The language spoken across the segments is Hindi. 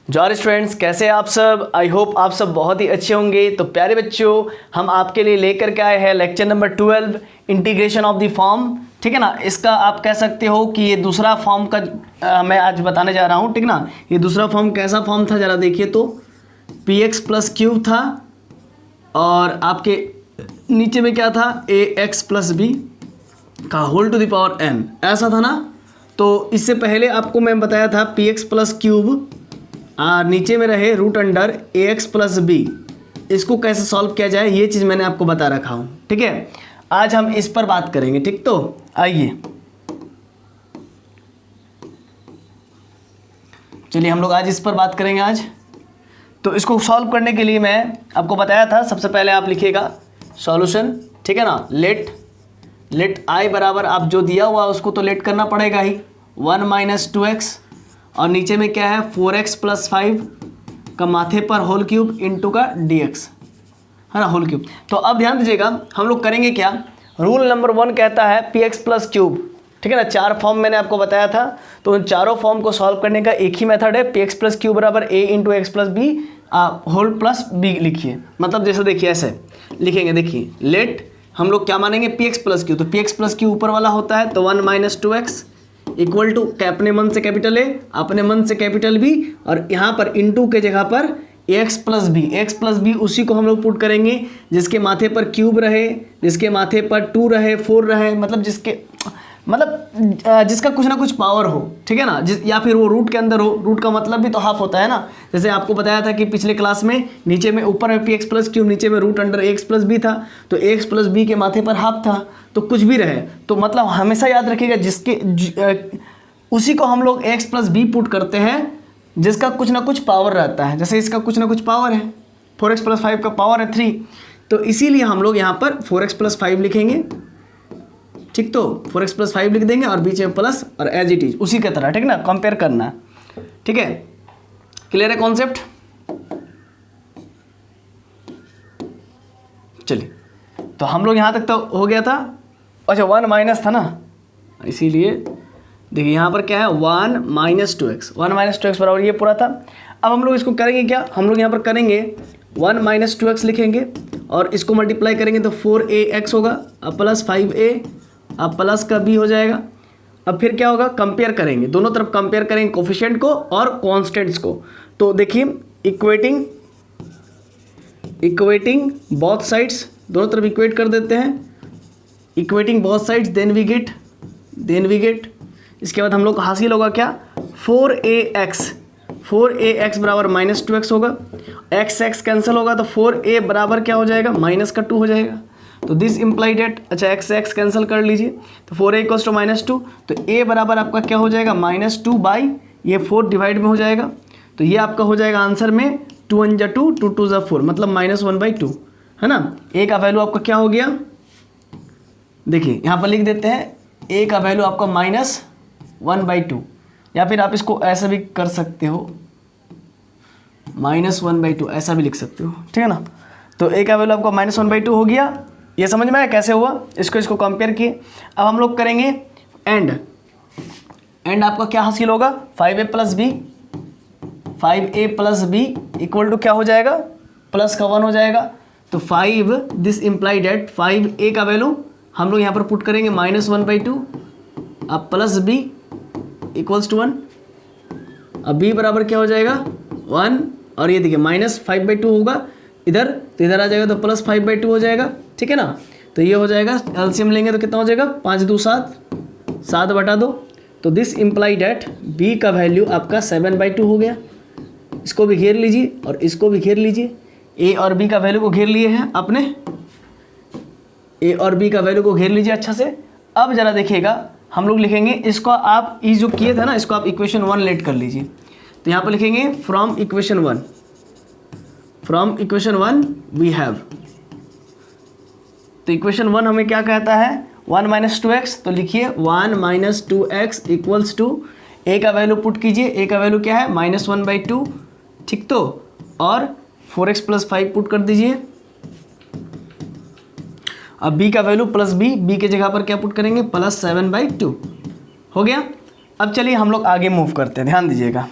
जॉर स्टूडेंट्स, कैसे आप सब? आई होप आप सब बहुत ही अच्छे होंगे। तो प्यारे बच्चों, हम आपके लिए लेकर के आए हैं lecture number 12 integration of the form. ठीक है ना, इसका आप कह सकते हो कि ये दूसरा फॉर्म का मैं आज बताने जा रहा हूँ। ठीक ना, ये दूसरा फॉर्म कैसा फॉर्म था जरा देखिए तो px प्लस क्यूब था और आपके नीचे में क्या था ax प्लस बी का whole to the power n, ऐसा था ना। तो इससे पहले आपको मैं बताया था px प्लस क्यूब नीचे में रहे root under ax plus B, इसको कैसे सॉल्व किया जाए ये चीज़ मैंने आपको बता रखा हूँ। ठीक है, आज हम इस पर बात करेंगे। ठीक, तो आइए चलिए हम लोग आज इस पर बात करेंगे आज। तो इसको सॉल्व करने के लिए मैं आपको बताया था, सबसे पहले आप लिखिएगा सॉल्यूशन। ठीक है ना, लेट आई बराबर आप जो दिया हुआ उसको तो लेट करना पड़ेगा ही 1 माइनस 2x और नीचे में क्या है 4x प्लस 5 का माथे पर होल क्यूब इंटू का dx, है ना, होल क्यूब। तो अब ध्यान दीजिएगा हम लोग करेंगे क्या। रूल नंबर 1 कहता है px प्लस क्यूब। ठीक है ना, 4 फॉर्म मैंने आपको बताया था, तो उन चारों फॉर्म को सॉल्व करने का एक ही मेथड है, px प्लस क्यूब बराबर a into X plus B whole plus B लिखिए। मतलब जैसे देखिए ऐसे लिखेंगे, देखिए लेट हम लोग क्या मानेंगे px प्लस क्यू, तो px प्लस क्यू ऊपर वाला होता है तो 1 माइनस 2x इक्वल टू अपने मन से कैपिटल ए अपने मन से कैपिटल बी और यहाँ पर इनटू के जगह पर एक्स प्लस बी उसी को हम लोग पुट करेंगे जिसके माथे पर क्यूब रहे, जिसके माथे पर 2 रहे 4 रहे, मतलब जिसका कुछ ना कुछ पावर हो। ठीक है ना, या फिर वो रूट के अंदर हो। रूट का मतलब भी तो हाफ होता है ना, जैसे आपको बताया था कि पिछले क्लास में नीचे में ऊपर में पी एक्स प्लस क्यूब, नीचे में root under X plus B था, तो एक्स प्लस बी के माथे पर हाफ था, तो कुछ भी रहे तो मतलब हमेशा याद रखिएगा उसी को हम लोग एक्स प्लस बी पुट करते हैं जिसका कुछ ना कुछ पावर रहता है। जैसे इसका कुछ ना कुछ पावर है, 4x प्लस 5 का पावर है 3, तो इसीलिए हम लोग यहाँ पर 4x प्लस 5 लिखेंगे। ठीक, तो 4x प्लस 5 लिख देंगे और बीच में प्लस और एज इट इज उसी की तरह। ठीक ना, कंपेयर करना है। ठीक है, क्लियर है कॉन्सेप्ट? चलिए, तो हम लोग यहाँ तक तो हो गया था। अच्छा 1 माइनस था ना, इसीलिए देखिए यहाँ पर क्या है 1 माइनस 2x बराबर ये पूरा था। अब हम लोग इसको करेंगे क्या, हम लोग यहाँ पर करेंगे 1 माइनस 2x लिखेंगे और इसको मल्टीप्लाई करेंगे तो 4ax होगा, अब प्लस 5a, अब प्लस का b हो जाएगा। अब फिर क्या होगा, कंपेयर करेंगे, दोनों तरफ कंपेयर करेंगे कोफिशिएंट को और कॉन्स्टेंट्स को। तो देखिए इक्वेटिंग बोथ साइड्स, दोनों तरफ इक्वेट कर देते हैं, equating both sides then we get इसके बाद हम लोग को हासिल होगा क्या 4ax बराबर माइनस 2x होगा, x कैंसिल होगा तो 4a बराबर क्या हो जाएगा माइनस का 2 हो जाएगा। तो दिस इम्प्लाई डेट, अच्छा x कैंसिल कर लीजिए तो 4a इक्वल्स टू माइनस 2, तो a बराबर आपका क्या हो जाएगा -2 बाई ये 4 डिवाइड में हो जाएगा, तो ये आपका हो जाएगा आंसर में 2 1 जा 2 2 2 जा 4 मतलब -1/2, है ना। a का वैल्यू आपका क्या हो गया, देखिए यहाँ पर लिख देते हैं a का वैल्यू आपका -1/2, या फिर आप इसको ऐसा भी कर सकते हो -1/2 ऐसा भी लिख सकते हो। ठीक है ना, तो a का वैल्यू आपका -1/2 हो गया। ये समझ में आया कैसे हुआ, इसको कंपेयर किए। अब हम लोग करेंगे एंड आपका क्या हासिल होगा 5a plus b equal to क्या हो जाएगा प्लस का 1 हो जाएगा। तो 5 दिस इम्प्लाई डेट 5a का वैल्यू हम लोग यहाँ पर पुट करेंगे -1/2 अब प्लस b इक्वल्स टू 1, अब b बराबर क्या हो जाएगा 1 और ये देखिए -5/2 होगा इधर, तो इधर आ जाएगा तो +5/2 हो जाएगा। ठीक है ना, तो ये हो जाएगा, एलसीएम लेंगे तो कितना हो जाएगा 5 2 7 7/2, तो दिस इम्प्लाई डेट b का वैल्यू आपका 7/2 हो गया। इसको भी घेर लीजिए और इसको भी घेर लीजिए, a और b का वैल्यू को घेर लिए हैं अपने, a और b का वैल्यू को घेर लीजिए अच्छा से। अब ज़रा देखिएगा हम लोग लिखेंगे इसको, आप ये जो किए थे ना इसको आप इक्वेशन 1 लेट कर लीजिए, तो यहाँ पर लिखेंगे फ्रॉम इक्वेशन 1 वी हैव, तो इक्वेशन 1 हमें क्या कहता है 1 माइनस 2x, तो लिखिए 1 minus 2x equals to a का वैल्यू पुट कीजिए, a का वैल्यू क्या है -1/2, ठीक, तो और 4x प्लस 5 पुट कर दीजिए। अब b का वैल्यू प्लस b के जगह पर क्या पुट करेंगे +7/2 हो गया। अब चलिए हम लोग आगे मूव करते हैं, ध्यान दीजिएगा।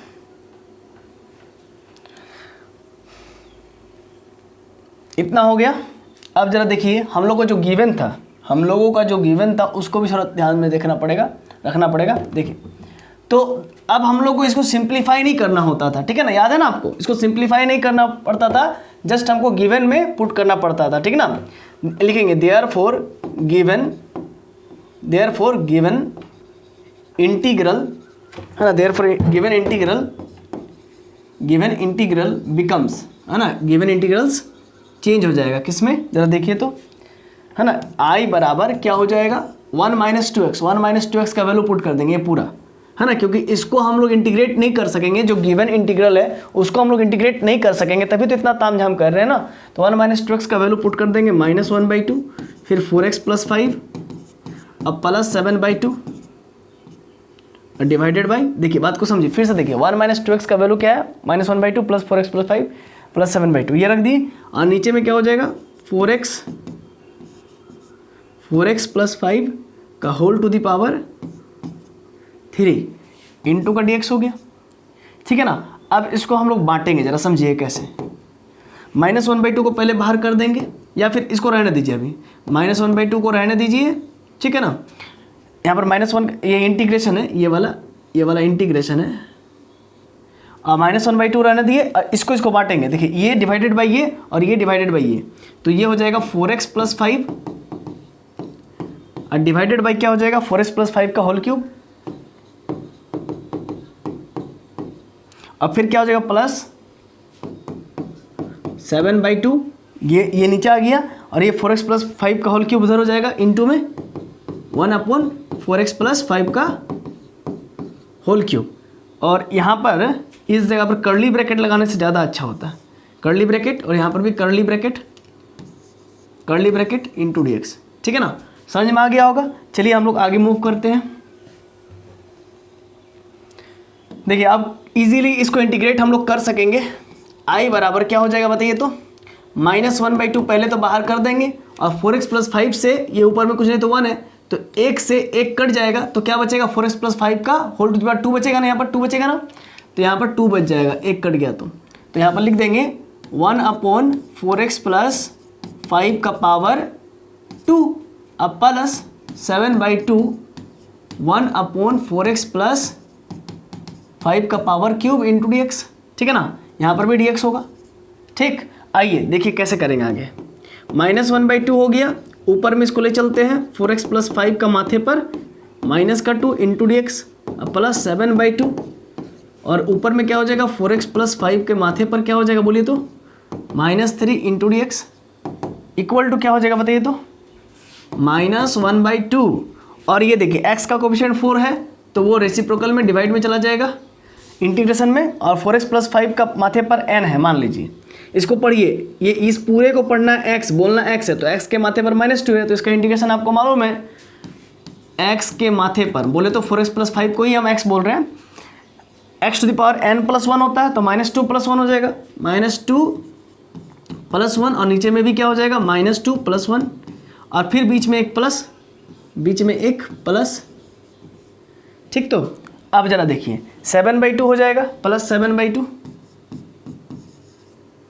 इतना हो गया। अब ज़रा देखिए हम लोग को जो गिवन था, हम लोगों का जो गिवन था उसको भी थोड़ा ध्यान में रखना पड़ेगा। देखिए तो अब हम लोग को इसको सिंप्लीफाई नहीं करना होता था, ठीक है ना, याद है ना आपको, इसको सिंप्लीफाई नहीं करना पड़ता था, जस्ट हमको गिवन में पुट करना पड़ता था, ठीक है ना। लिखेंगे देयरफॉर गिवन इंटीग्रल, है ना, देयरफॉर गिवन इंटीग्रल बिकम्स, है ना, गिवन इंटीग्रल्स चेंज हो जाएगा किसमें, जरा देखिए तो, है ना, आई बराबर क्या हो जाएगा 1 - 2x, 1 - 2x का वैल्यू पुट कर देंगे ये पूरा, है ना, क्योंकि इसको हम लोग इंटीग्रेट नहीं कर सकेंगे, जो गिवन इंटीग्रल है उसको हम लोग इंटीग्रेट नहीं कर सकेंगे, तभी तो इतना तामझाम कर रहे हैं ना। तो 1 - 2x का वैल्यू पुट कर देंगे -1/2, फिर 4x + 5, अब +7/2 डिवाइडेड बाई, देखिए बात को समझिए फिर से, देखिए 1 - 2x का वैल्यू क्या है -1/2 + 4x + 5 + 7/2, ये रख दिए, और नीचे में क्या हो जाएगा 4x + 5 का whole to the power 3 into का dx हो गया, ठीक है ना। अब इसको हम लोग बांटेंगे, जरा समझिए कैसे। -1/2 को पहले बाहर कर देंगे, या फिर इसको रहने दीजिए, अभी -1/2 को रहने दीजिए, ठीक है ना। यहाँ पर -1 ये इंटीग्रेशन है, ये वाला इंटीग्रेशन है, और -1/2 रहने दिए, इसको बांटेंगे, देखिए ये डिवाइडेड बाई ये और ये डिवाइडेड बाई ये, तो ये हो जाएगा 4x + 5 और डिवाइडेड बाई क्या हो जाएगा 4x + 5 का होल क्यूब, अब फिर क्या हो जाएगा +7/2, ये नीचे आ गया, और ये 4x + 5 का होल क्यूब उधर हो जाएगा, इंटू में 1/4x + 5 का होल क्यूब। और यहाँ पर इस जगह पर कर्ली ब्रैकेट लगाने से ज़्यादा अच्छा होता है, कर्ली ब्रैकेट, और यहाँ पर भी कर्ली ब्रैकेट इंटू dx, ठीक है ना, समझ में आ गया होगा। चलिए हम लोग आगे मूव करते हैं। देखिए अब इजीली इसको इंटीग्रेट हम लोग कर सकेंगे। आई बराबर क्या हो जाएगा बताइए तो, -1/2 पहले तो बाहर कर देंगे, और 4x + 5 से ये ऊपर में कुछ नहीं तो 1 है, तो 1 से 1 कट जाएगा, तो क्या बचेगा 4x + 5 का होल टू द पावर 2 बचेगा ना, यहाँ पर 2 बचेगा ना, तो यहाँ पर 2 बच जाएगा, 1 कट गया तो यहाँ पर लिख देंगे 1/4x + 5 का पावर 2 अब प्लस 7/2 1/4x + 5 का पावर क्यूब इंटू dx, ठीक है ना, यहाँ पर भी dx होगा। ठीक, आइए देखिए कैसे करेंगे आगे। -1/2 हो गया, ऊपर में इसको ले चलते हैं 4x + 5 का माथे पर -2 इंटू dx प्लस 7/2, और ऊपर में क्या हो जाएगा 4x + 5 के माथे पर क्या हो जाएगा बोलिए तो -3 इंटू dx इक्वल टू क्या हो जाएगा बताइए तो -1/2। और ये देखिए x का कोफिशिएंट 4 है तो वो रेसिप्रोकल में डिवाइड में चला जाएगा इंटीग्रेशन में, और 4x + 5 का माथे पर n है मान लीजिए, इसको पढ़िए, ये इस पूरे को पढ़ना है, x बोलना x है तो x के माथे पर -2 है तो इसका इंटीग्रेशन आपको मालूम है, x के माथे पर बोले तो 4x + 5 को ही हम x बोल रहे हैं, x to the power n + 1 होता है तो -2 + 1 हो जाएगा, -2 + 1, और नीचे में भी क्या हो जाएगा -2 + 1, और फिर बीच में एक प्लस, ठीक। तो अब जरा देखिए 7/2 हो जाएगा प्लस 7/2,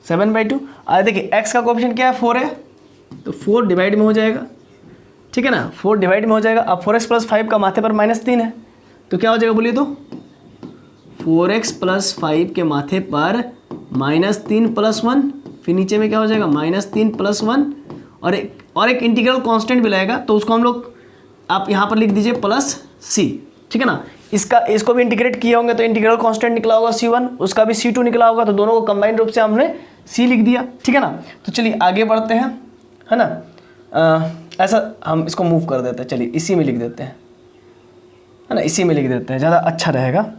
7/2, और देखिए x का कोफिशिएंट क्या है 4 है तो 4 डिवाइड में हो जाएगा, ठीक है ना, 4 डिवाइड में हो जाएगा। अब 4x + 5 का माथे पर -3 है तो क्या हो जाएगा बोलिए तो 4x + 5 के माथे पर -3 + 1, फिर नीचे में क्या हो जाएगा -3 + 1, और एक इंटीग्रल कांस्टेंट भी लगेगा तो उसको हम लोग आप यहाँ पर लिख दीजिए +c, ठीक है ना। इसको भी इंटीग्रेट किए होंगे तो इंटीग्रल कांस्टेंट निकला होगा c1, उसका भी c2 निकला होगा, तो दोनों को कंबाइंड रूप से हमने c लिख दिया, ठीक है ना। तो चलिए आगे बढ़ते हैं, है ना, ऐसा हम इसको मूव कर देते हैं, चलिए इसी में लिख देते हैं, है ना, इसी में लिख देते हैं, ज़्यादा अच्छा रहेगा।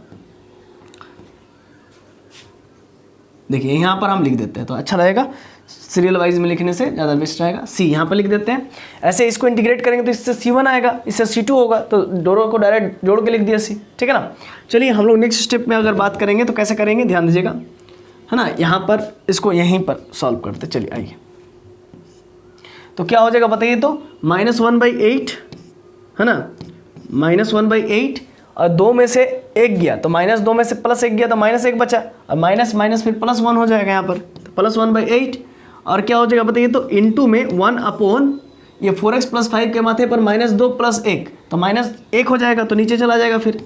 देखिए यहाँ पर हम लिख देते हैं तो अच्छा रहेगा, सीरियल वाइज में लिखने से ज़्यादा बेस्ट रहेगा। c यहाँ पर लिख देते हैं, ऐसे इसको इंटीग्रेट करेंगे तो इससे c1 आएगा, इससे c2 होगा, तो दोनों को डायरेक्ट जोड़ के लिख दिया c, ठीक है ना। चलिए हम लोग नेक्स्ट स्टेप में अगर बात करेंगे तो कैसे करेंगे ध्यान दीजिएगा, है ना। यहाँ पर इसको यहीं पर सॉल्व करते, चलिए आइए। तो क्या हो जाएगा बताइए तो -1/8, है ना, -1/8, और 2 में से 1 गया तो -2 में से +1 गया तो -1 बचा, और माइनस फिर +1 हो जाएगा यहाँ पर, तो +1/8, और क्या हो जाएगा बताइए तो इनटू में 1 अपॉन ये 4x प्लस 5 के माथे पर -2 प्लस 1, तो -1 हो जाएगा, तो नीचे चला जाएगा फिर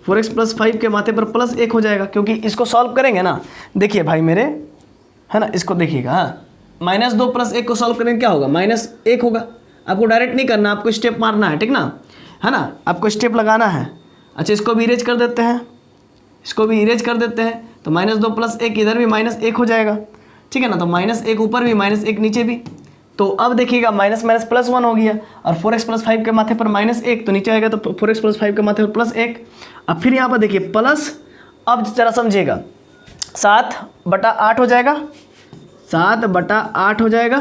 4x प्लस 5 के माथे पर +1 हो जाएगा, क्योंकि इसको सॉल्व करेंगे ना। देखिए भाई मेरे, है ना, इसको देखिएगा, हाँ, -2 प्लस 1 को सॉल्व करेंगे क्या होगा, -1 होगा। आपको डायरेक्ट नहीं करना, आपको स्टेप मारना है, ठीक ना, है ना, आपको स्टेप लगाना है। अच्छा, इसको भी इरेज कर देते हैं, इसको भी इरेज कर देते हैं, तो -2 प्लस 1 इधर भी -1 हो जाएगा, ठीक है ना, तो -1 ऊपर भी -1 नीचे भी। तो अब देखिएगा माइनस माइनस +1 हो गया, और 4x प्लस 5 के माथे पर -1, तो नीचे आएगा तो 4x प्लस 5 के माथे पर +1। अब फिर यहाँ पर देखिए प्लस, अब जरा समझिएगा, 7/8 हो जाएगा, 7/8 हो जाएगा,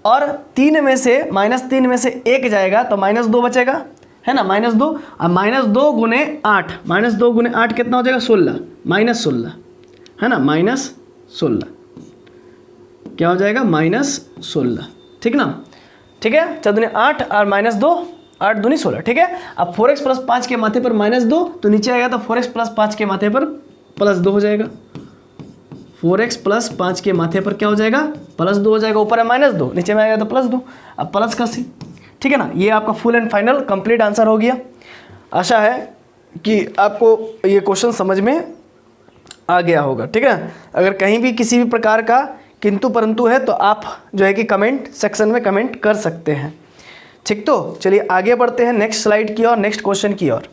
और 3 में से -3 में से 1 जाएगा तो -2 बचेगा, है ना, -2, और -2 गुने 8, -2 गुने 8 कितना हो जाएगा, 16, -16, है ना, -16 क्या हो जाएगा, -16, ठीक ना, ठीक है, 4 8 और -2, 8 दूनी 16, ठीक है। अब 4x प्लस 5 के माथे पर -2, तो नीचे आएगा तो 4x प्लस 5 के माथे पर +2 हो जाएगा, 4x प्लस 5 के माथे पर क्या हो जाएगा, +2 हो जाएगा, ऊपर है -2, नीचे में आएगा तो +2, अब प्लस का सी, ठीक है ना। ये आपका full and final complete answer हो गया। आशा है कि आपको ये क्वेश्चन समझ में आ गया होगा, ठीक है। अगर कहीं भी किसी भी प्रकार का किंतु परंतु है तो आप जो है कि कमेंट सेक्शन में कमेंट कर सकते हैं, ठीक। तो चलिए आगे बढ़ते हैं नेक्स्ट स्लाइड की ओर, नेक्स्ट क्वेश्चन की ओर।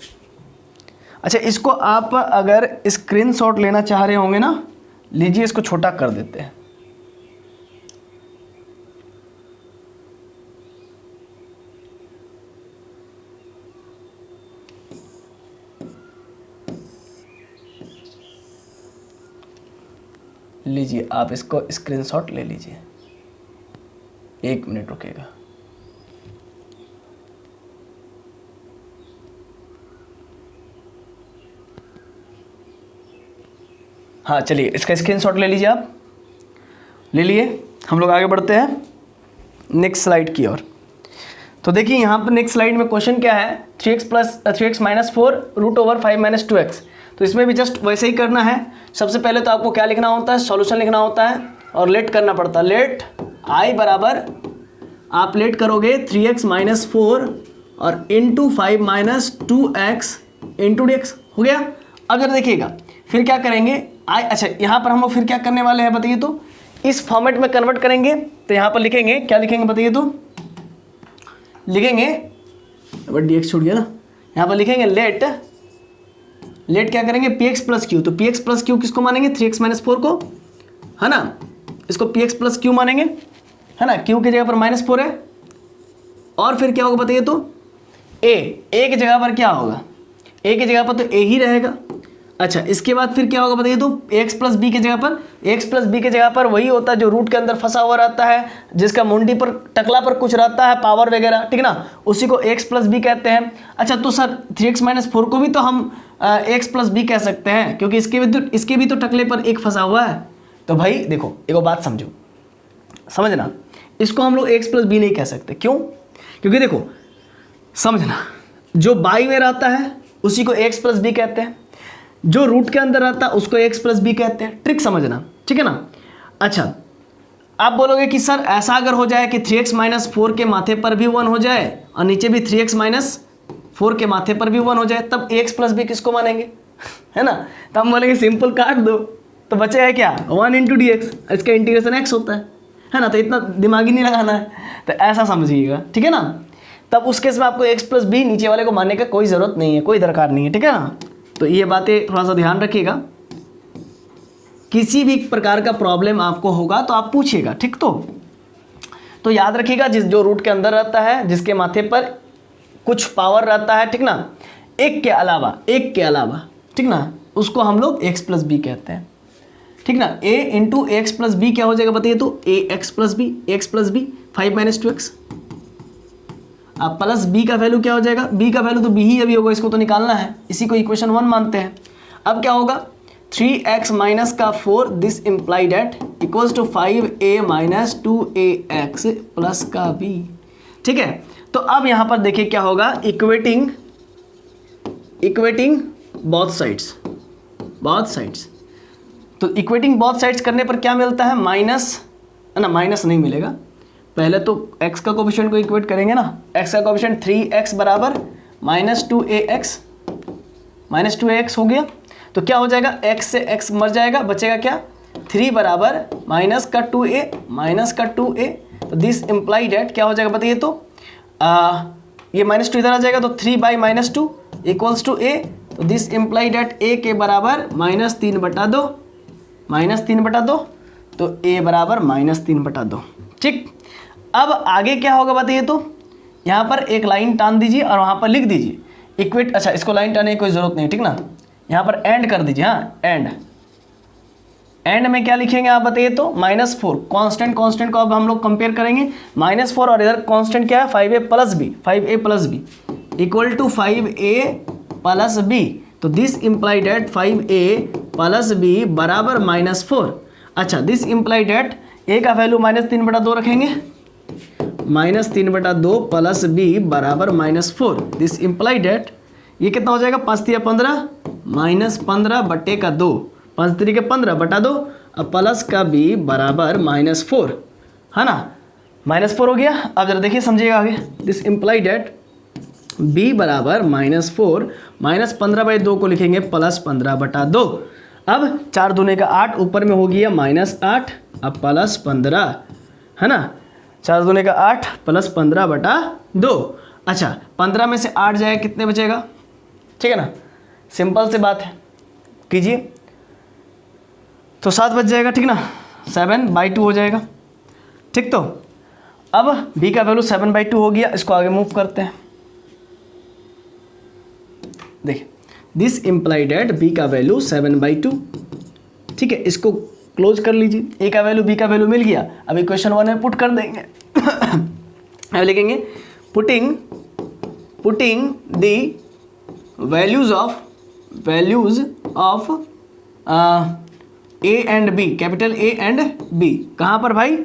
अच्छा, इसको आप अगर स्क्रीनशॉट लेना चाह रहे होंगे ना, लीजिए, इसको छोटा कर देते हैं। लीजिए, आप इसको स्क्रीनशॉट ले लीजिए, 1 मिनट रुकेगा। हाँ, चलिए इसका स्क्रीनशॉट ले लीजिए, आप ले लिए। हम लोग आगे बढ़ते हैं नेक्स्ट स्लाइड की ओर। तो देखिए यहाँ पर नेक्स्ट स्लाइड में क्वेश्चन क्या है, 3x माइनस 4 √5 - 2x। तो इसमें भी जस्ट वैसे ही करना है। सबसे पहले तो आपको क्या लिखना होता है, सॉल्यूशन लिखना होता है और लेट करना पड़ता है। लेट आई बराबर, आप लेट करोगे 3x माइनस 4 और into 5 minus 2x into dx, हो गया। अब जरा देखिएगा फिर क्या करेंगे आई, अच्छा यहाँ पर हम लोग फिर क्या करने वाले हैं बताइए तो, इस फॉर्मेट में कन्वर्ट करेंगे। तो यहाँ पर लिखेंगे, क्या लिखेंगे बताइए तो, लिखेंगे, बट dx छूट गया ना, यहाँ पर लिखेंगे लेट क्या करेंगे px प्लस क्यू। तो px प्लस क्यू किसको मानेंगे, 3x माइनस 4 को, है ना, इसको px प्लस क्यू मानेंगे, है ना, क्यू की जगह पर -4 है। और फिर क्या होगा बताइए तो, a की जगह पर क्या होगा, a की जगह पर तो a ही रहेगा। अच्छा, इसके बाद फिर क्या होगा बताइए तो, x प्लस बी की जगह पर, x प्लस बी की जगह पर वही होता है जो रूट के अंदर फंसा हुआ रहता है, जिसका मुंडी पर टकला पर कुछ रहता है पावर वगैरह, ठीक ना, उसी को x प्लस बी कहते हैं। अच्छा, तो सर 3x माइनस 4 को भी तो हम x प्लस बी कह सकते हैं, क्योंकि इसके भी तो टकले पर एक फंसा हुआ है। तो भाई देखो, एक बात समझो, समझना, इसको हम लोग x प्लस बी नहीं कह सकते। क्यों? क्योंकि देखो समझना, जो बाई में रहता है उसी को x प्लस बी कहते हैं, जो रूट के अंदर रहता है उसको x प्लस बी कहते हैं। ट्रिक समझना, ठीक है ना। अच्छा, आप बोलोगे कि सर ऐसा अगर हो जाए कि 3x माइनस 4 के माथे पर भी 1 हो जाए और नीचे भी 3x माइनस 4 के माथे पर भी 1 हो जाए, तब x प्लस बी किसको मानेंगे, है ना। तो हम बोलेंगे सिंपल काट दो, तो बचेगा क्या, 1 इंटू dx, इसका इंटीग्रेशन x होता है ना। तो इतना दिमागी नहीं लगाना है, तो ऐसा समझिएगा, ठीक है ना। तब उस केस में आपको x प्लस बी नीचे वाले को मानने का कोई ज़रूरत नहीं है, कोई दरकार नहीं है, ठीक है ना। तो ये बातें थोड़ा सा ध्यान रखिएगा, किसी भी प्रकार का प्रॉब्लम आपको होगा तो आप पूछिएगा, ठीक। तो याद रखिएगा, जो रूट के अंदर रहता है, जिसके माथे पर कुछ पावर रहता है, ठीक ना, एक के अलावा, ठीक ना, उसको हम लोग x प्लस बी कहते हैं, ठीक ना। a into X plus B क्या हो जाएगा बताइए तो, ax plus B 5 minus 2x। अब प्लस b का वैल्यू क्या हो जाएगा, b का वैल्यू तो b ही अभी होगा, इसको तो निकालना है, इसी को इक्वेशन 1 मानते हैं। अब क्या होगा, 3x माइनस का 4 this imply that equals to 5a minus 2ax plus का b, ठीक है। तो अब यहाँ पर देखिए क्या होगा, इक्वेटिंग बोथ साइड्स। तो इक्वेटिंग बोथ साइड्स करने पर क्या मिलता है, है ना, माइनस नहीं मिलेगा। पहले तो x का कोफिशिएंट को इक्वेट करेंगे ना, x का कोफिशिएंट 3x बराबर -2ax हो गया। तो क्या हो जाएगा, x से x मर जाएगा, बचेगा क्या, 3 बराबर माइनस का 2a। तो दिस इम्प्लाई डेट क्या हो जाएगा बताइए, तो ये -2 इधर आ जाएगा, तो 3 बाई -2 इक्वल्स टू a। तो दिस इम्प्लाई डेट a के बराबर -3/2, तो a बराबर -3/2। ठीक, अब आगे क्या होगा बताइए, तो यहाँ पर एक लाइन टान दीजिए और वहाँ पर लिख दीजिए इक्वेट। अच्छा, इसको लाइन टानने की कोई ज़रूरत नहीं, ठीक ना, यहाँ पर एंड कर दीजिए। हाँ, एंड में क्या लिखेंगे आप बताइए, तो -4 कांस्टेंट को अब हम लोग कंपेयर करेंगे, -4 और इधर कांस्टेंट क्या है, 5a plus b equal to 5a plus b. तो this imply that 5a plus b बराबर -4। अच्छा, दिस इम्प्लाई डेट a का वैल्यू -3/2 रखेंगे, -3/2 प्लस बी बराबर -4। दिस इम्प्लाई डेट ये कितना हो जाएगा, 5 3 15 -15/2, 5 3 15/2 अब प्लस का b बराबर -4, है ना, -4 हो गया। अब जरा देखिए समझिएगा आगे, दिस इम्प्लाई डेट b बराबर -4 -15/2 को लिखेंगे +15/2। अब 4 दूने का 8, ऊपर में हो गया -8, अब +15, है ना, 4 दूने का 8 +15/2। अच्छा, 15 में से 8 जाएगा, कितने बचेगा, ठीक है ना, सिंपल से बात है, कीजिए, तो 7 बच जाएगा, ठीक ना, 7/2 हो जाएगा। ठीक, तो अब b का वैल्यू 7/2 हो गया, इसको आगे मूव करते हैं। देखिए, दिस इम्प्लाई डेट b का वैल्यू 7/2, ठीक है, इसको क्लोज कर लीजिए। a का वैल्यू b का वैल्यू मिल गया, अब इक्वेशन 1 में पुट कर देंगे। अब लिखेंगे putting the values of a and b, capital A and B, कहाँ पर भाई,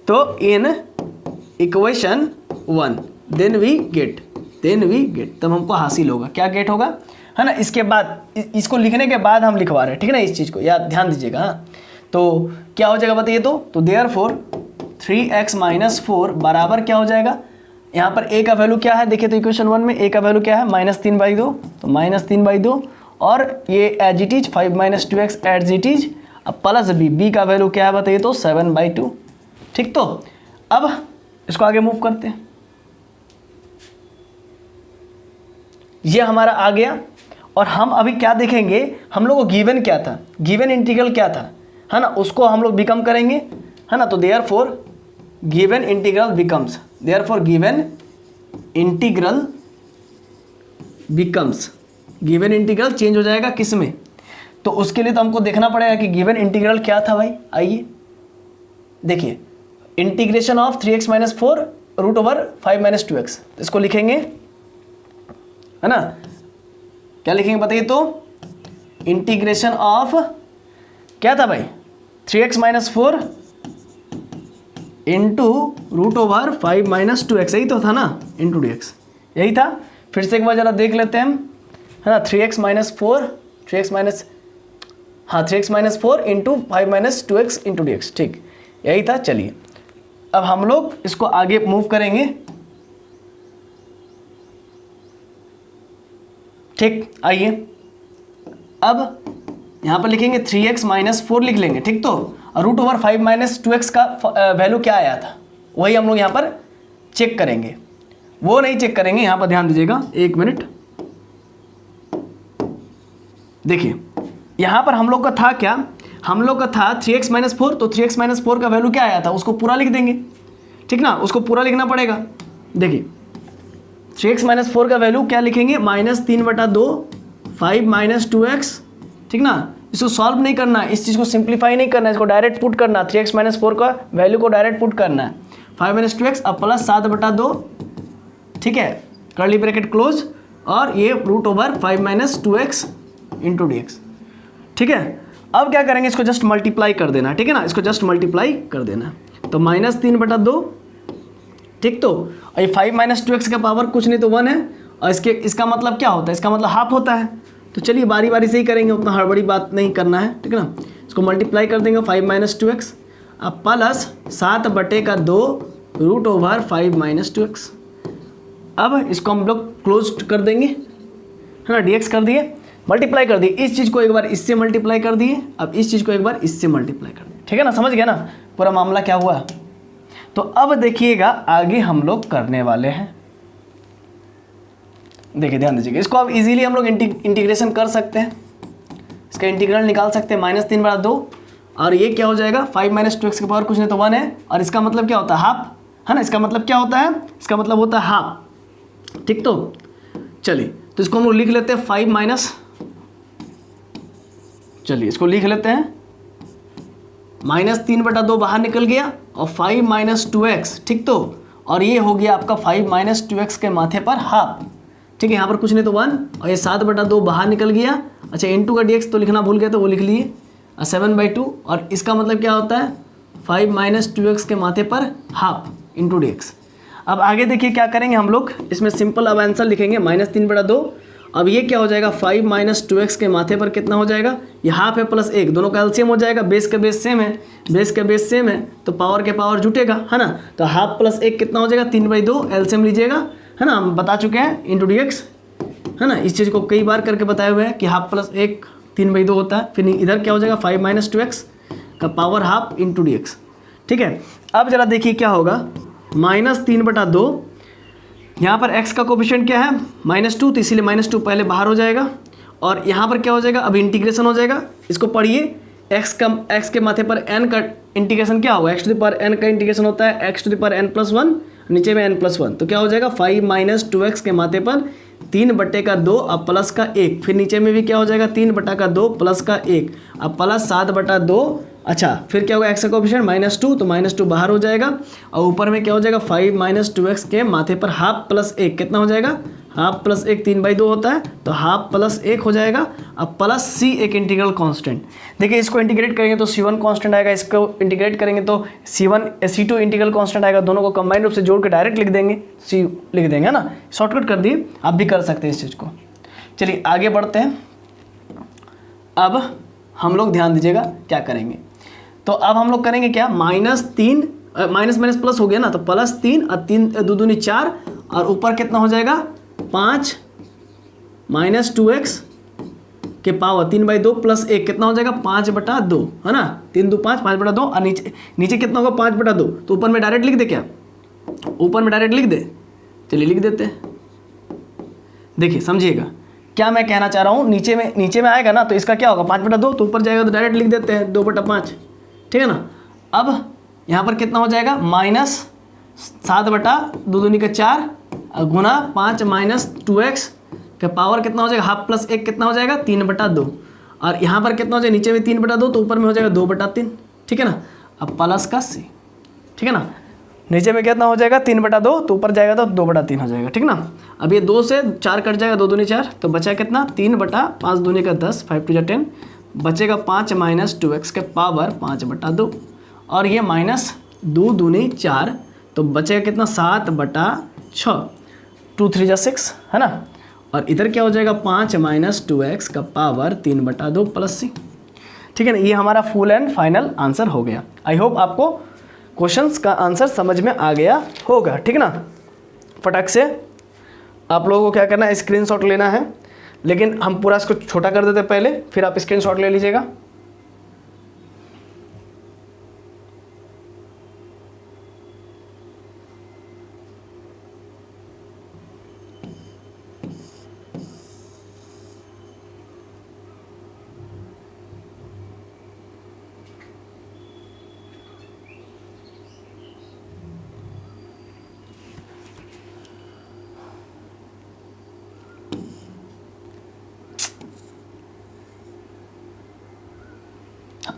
तो in equation 1, then we get, तब हमको हासिल होगा, क्या गेट होगा, है ना। इसके बाद इसको लिखने के बाद हम लिखवा रहे हैं, ठीक है ना, इस चीज़ को याद ध्यान दीजिएगा। हाँ, तो क्या हो जाएगा बताइए, तो देयरफॉर 3x - 4 बराबर क्या हो जाएगा, यहाँ पर a का वैल्यू क्या है, देखिए तो इक्वेशन 1 में a का वैल्यू क्या है, -3/2, तो -3/2, और ये as it is 5 - 2x as it is, अब प्लस b का वैल्यू क्या है बताइए, तो 7/2। ठीक, तो अब इसको आगे मूव करते हैं, ये हमारा आ गया। और हम अभी क्या देखेंगे, हम लोग को गिवन क्या था, गिवन इंटीग्रल क्या था, है ना, उसको हम लोग बिकम करेंगे, है ना। तो therefore given integral becomes, given integral change हो जाएगा किस में, तो उसके लिए तो हमको देखना पड़ेगा कि गिवन इंटीग्रल क्या था भाई। आइए देखिए, इंटीग्रेशन ऑफ 3x - 4 √5 - 2x, इसको लिखेंगे, है ना, क्या लिखेंगे बताइए, तो इंटीग्रेशन ऑफ क्या था भाई, 3x - 4 इंटू √5 - 2x, यही तो था ना, इंटू dx, यही था। फिर से एक बार जरा देख लेते हैं हम, है ना, 3x - 4 into 5 - 2x into dx, ठीक, यही था। चलिए अब हम लोग इसको आगे मूव करेंगे, ठीक। आइए अब यहाँ पर लिखेंगे 3x - 4 लिख लेंगे, ठीक, तो √5 - 2x का वैल्यू क्या आया था, वही हम लोग यहाँ पर चेक करेंगे, वो नहीं चेक करेंगे, यहाँ पर ध्यान दीजिएगा, 1 मिनट। देखिए यहाँ पर हम लोग का था क्या, हम लोग का था 3x - 4, तो 3x - 4 का वैल्यू क्या आया था, उसको पूरा लिख देंगे, ठीक ना, उसको पूरा लिखना पड़ेगा। देखिए 3x - 4 का वैल्यू क्या लिखेंगे, -3/2 5 - 2x, ठीक ना। इसको सॉल्व नहीं करना, इस चीज़ को सिंप्लीफाई नहीं करना, इसको डायरेक्ट पुट करना, 3x - 4 का वैल्यू को डायरेक्ट पुट करना है, 5 - 2x अब प्लस 7/2, ठीक है, कर्ली ब्रैकेट क्लोज, और ये √5 - 2x इंटू dx, ठीक है। अब क्या करेंगे, इसको जस्ट मल्टीप्लाई कर देना, ठीक है ना, इसको जस्ट मल्टीप्लाई कर देना, तो -3/2, ठीक, तो ये 5 - 2x का पावर कुछ नहीं तो 1 है, और इसका मतलब क्या होता है, इसका मतलब हाफ होता है। तो चलिए बारी बारी से ही करेंगे, उतना हड़बड़ी बात नहीं करना है, ठीक है ना। इसको मल्टीप्लाई कर देंगे 5 - 2x, अब plus 7/2 root over 5 minus 2x। अब इसको हम लोग क्लोज कर देंगे, है ना, dx कर दिए, मल्टीप्लाई कर दिए, इस चीज़ को एक बार इससे मल्टीप्लाई कर दिए, अब इस चीज़ को एक बार इससे मल्टीप्लाई कर दिए, ठीक है ना, समझ गया ना पूरा मामला क्या हुआ। तो अब देखिएगा आगे हम लोग करने वाले हैं, देखिए ध्यान दीजिएगा, इसको अब इजीली हम लोग इंटीग्रेशन कर सकते हैं, इसका इंटीग्रल निकाल सकते हैं, -3/2 और ये क्या हो जाएगा 5 माइनस 2x के पावर कुछ नहीं तो 1 है, और इसका मतलब क्या होता है हाफ, है ना, इसका मतलब क्या होता है, इसका मतलब होता है हाफ, ठीक। तो चलिए तो इसको हम लोग लिख लेते हैं 5 माइनस, चलिए इसको लिख लेते हैं -3/2 बाहर निकल गया और 5 माइनस 2x, ठीक। तो और ये हो गया आपका 5 माइनस 2x के माथे पर हाफ, ठीक है, यहाँ पर कुछ नहीं तो 1 और ये 7/2 बाहर निकल गया। अच्छा इंटू का dx तो लिखना भूल गए तो वो लिख लिए 7/2 और इसका मतलब क्या होता है 5 माइनस 2x के माथे पर हाफ इंटू dx। अब आगे देखिए क्या करेंगे हम लोग, इसमें सिंपल अब आंसर लिखेंगे -3/2। अब ये क्या हो जाएगा 5 माइनस 2x के माथे पर कितना हो जाएगा, ये हाफ है प्लस 1, दोनों का एलसीएम हो जाएगा, बेस का बेस सेम है, बेस का बेस सेम है तो पावर के पावर जुटेगा, है ना। तो हाफ प्लस 1 कितना हो जाएगा 3/2, एलसीएम लीजिएगा, है ना, हम बता चुके हैं इंटू dx, है ना, इस चीज़ को कई बार करके बताए हुए हैं कि हाफ प्लस 1 3/2 होता है। फिर इधर क्या हो जाएगा 5 माइनस 2x का पावर हाफ इंटू dx, ठीक है। अब जरा देखिए क्या होगा -3/2, यहाँ पर x का कोफिशिएंट क्या है -2 तो इसीलिए -2 पहले बाहर हो जाएगा और यहाँ पर क्या हो जाएगा अब इंटीग्रेशन हो जाएगा, इसको पढ़िए x के माथे पर n का इंटीग्रेशन क्या होगा, x⁴n का इंटीग्रेशन होता है x⁴n+1, नीचे में n+1 तो क्या हो जाएगा 5 माइनस 2x के माथे पर 3/2 अब प्लस का 1, फिर नीचे में भी क्या हो जाएगा 3/2 प्लस का 1, अब प्लस 7/2। अच्छा फिर क्या होगा x का कोफिशिएंट -2 तो -2 बाहर हो जाएगा और ऊपर में क्या हो जाएगा 5 माइनस 2x के माथे पर हाफ प्लस 1 कितना हो जाएगा, हाफ प्लस 1 3/2 होता है तो हाफ प्लस 1 हो जाएगा। अब प्लस c एक इंटीग्रल कांस्टेंट, देखिए इसको इंटीग्रेट करेंगे तो c1 कांस्टेंट आएगा, इसको इंटीग्रेट करेंगे तो c2 इंटीग्रल कांस्टेंट आएगा, दोनों को कंबाइंड रूप से जोड़ के डायरेक्ट लिख देंगे, c लिख देंगे, है ना, शॉर्टकट कर दिए, आप भी कर सकते हैं इस चीज़ को। चलिए आगे बढ़ते हैं, अब हम लोग ध्यान दीजिएगा क्या करेंगे, तो अब हम लोग करेंगे क्या -3 माइनस माइनस प्लस हो गया ना, तो +3 और 3 2 दूनी 4 और ऊपर कितना हो जाएगा 5 माइनस 2x के पावर 3/2 प्लस 1 कितना हो जाएगा 5/2, है ना, 3 2 5 5/2 और नीचे कितना होगा 5/2, तो ऊपर में डायरेक्ट लिख दे, क्या ऊपर में डायरेक्ट लिख दे, चलिए लिख देते हैं। देखिए समझिएगा क्या मैं कहना चाह रहा हूँ, नीचे में आएगा ना तो इसका क्या होगा 5/2 तो ऊपर जाएगा तो डायरेक्ट लिख देते हैं 2/5, ठीक है ना। अब यहाँ पर कितना हो जाएगा -7/2 दूनी का 4 गुना 5 माइनस 2x का पावर कितना हो जाएगा हाफ प्लस 1 कितना हो जाएगा 3/2 और यहाँ पर कितना हो जाएगा नीचे में 3/2 तो ऊपर में हो जाएगा 2/3, ठीक है ना। अब प्लस का c, ठीक है ना, नीचे में कितना हो जाएगा 3/2 तो ऊपर जाएगा तो 2/3 हो जाएगा, ठीक ना। अब ये 2 से 4 कट जाएगा, 2 दूनी 4 तो बचा कितना 3/5 दूनी का 10 5 2 10 बचेगा 5 माइनस 2x के पावर 5/2 और ये -2 दूनी 4 तो बचेगा कितना 7/6 2 3 6, है ना, और इधर क्या हो जाएगा 5 माइनस 2x का पावर 3/2 प्लस c, ठीक है ना। ये हमारा फुल एंड फाइनल आंसर हो गया। आई होप आपको क्वेश्चंस का आंसर समझ में आ गया होगा, ठीक ना। फटाक से आप लोगों को क्या करना है स्क्रीनशॉट लेना है, लेकिन हम पूरा इसको छोटा कर देते पहले, फिर आप स्क्रीनशॉट ले लीजिएगा।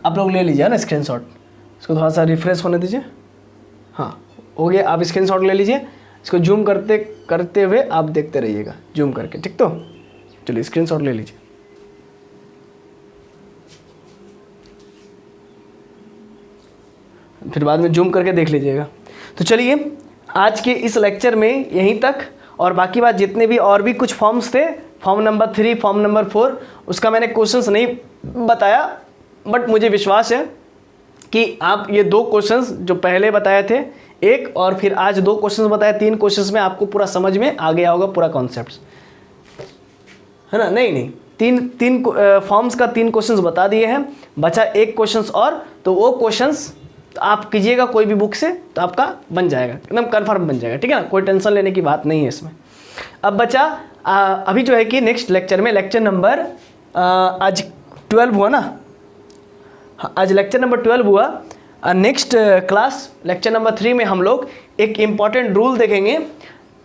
आप लोग ले लीजिए ना स्क्रीनशॉट, इसको थोड़ा सा रिफ्रेश होने दीजिए। हाँ हो गया, आप स्क्रीनशॉट ले लीजिए, इसको जूम करते हुए आप देखते रहिएगा जूम करके, ठीक। तो चलिए स्क्रीनशॉट ले लीजिए। फिर बाद में जूम करके देख लीजिएगा। तो चलिए आज के इस लेक्चर में यहीं तक, और बाकी बात जितने भी और भी कुछ फॉर्म्स थे, फॉर्म नंबर 3 फॉर्म नंबर 4 उसका मैंने क्वेश्चंस नहीं बताया, बट मुझे विश्वास है कि आप ये 2 क्वेश्चंस जो पहले बताए थे, एक और फिर आज 2 क्वेश्चंस बताए, 3 क्वेश्चंस में आपको पूरा समझ में आ गया होगा पूरा कॉन्सेप्ट, है ना? नहीं, तीन फॉर्म्स का 3 क्वेश्चंस बता दिए हैं, बचा 1 क्वेश्चंस और, तो वो क्वेश्चंस आप कीजिएगा कोई भी बुक से तो आपका बन जाएगा, एकदम कन्फर्म बन जाएगा, ठीक है ना? कोई टेंशन लेने की बात नहीं है इसमें। अब बचा अभी जो है कि नेक्स्ट लेक्चर में, लेक्चर नंबर आज 12 हुआ ना, आज लेक्चर नंबर 12 हुआ। नेक्स्ट क्लास लेक्चर नंबर 3 में हम लोग एक इम्पॉर्टेंट रूल देखेंगे,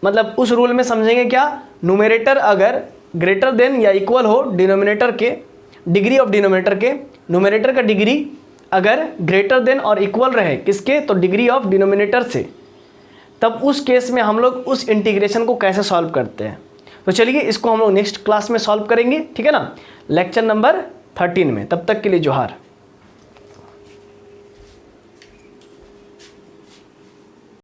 मतलब उस रूल में समझेंगे क्या, न्यूमरेटर अगर ग्रेटर देन या इक्वल हो डिनोमिनेटर के, डिग्री ऑफ डिनोमिनेटर के, न्यूमरेटर का डिग्री अगर ग्रेटर देन और इक्वल रहे किसके, तो डिग्री ऑफ डिनोमिनेटर से, तब उस केस में हम लोग उस इंटीग्रेशन को कैसे सॉल्व करते हैं। तो चलिए इसको हम लोग नेक्स्ट क्लास में सॉल्व करेंगे, ठीक है ना, लेक्चर नंबर 13 में। तब तक के लिए जोहार।